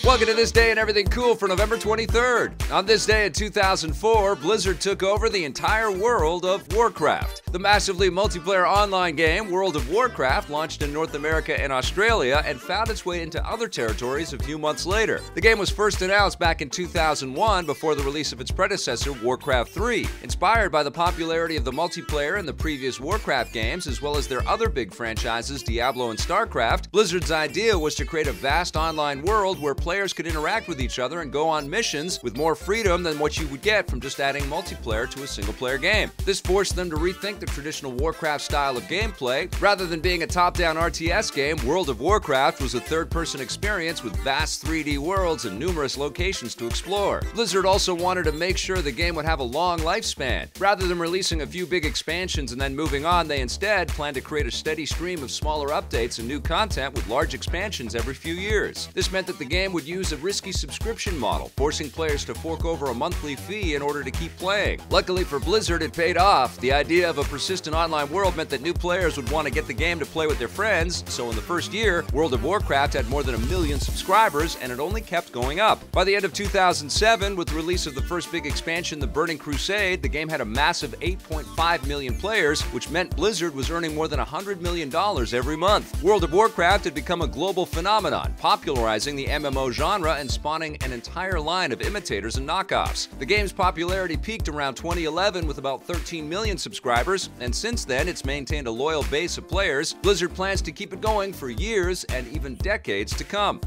Welcome to This Day and Everything Cool for November 23rd. On this day in 2004, Blizzard took over the entire world of Warcraft. The massively multiplayer online game, World of Warcraft, launched in North America and Australia and found its way into other territories a few months later. The game was first announced back in 2001 before the release of its predecessor, Warcraft 3. Inspired by the popularity of the multiplayer in the previous Warcraft games, as well as their other big franchises, Diablo and StarCraft, Blizzard's idea was to create a vast online world where players could interact with each other and go on missions with more freedom than what you would get from just adding multiplayer to a single-player game. This forced them to rethink the traditional Warcraft style of gameplay. Rather than being a top-down RTS game, World of Warcraft was a third-person experience with vast 3D worlds and numerous locations to explore. Blizzard also wanted to make sure the game would have a long lifespan. Rather than releasing a few big expansions and then moving on, they instead planned to create a steady stream of smaller updates and new content with large expansions every few years. This meant that the game would use a risky subscription model, forcing players to fork over a monthly fee in order to keep playing. Luckily for Blizzard, it paid off. The idea of a persistent online world meant that new players would want to get the game to play with their friends, so in the first year, World of Warcraft had more than 1 million subscribers, and it only kept going up. By the end of 2007, with the release of the first big expansion, The Burning Crusade, the game had a massive 8.5 million players, which meant Blizzard was earning more than $100 million every month. World of Warcraft had become a global phenomenon, popularizing the MMO genre and spawning an entire line of imitators and knockoffs. The game's popularity peaked around 2011 with about 13 million subscribers, and since then it's maintained a loyal base of players. Blizzard plans to keep it going for years and even decades to come.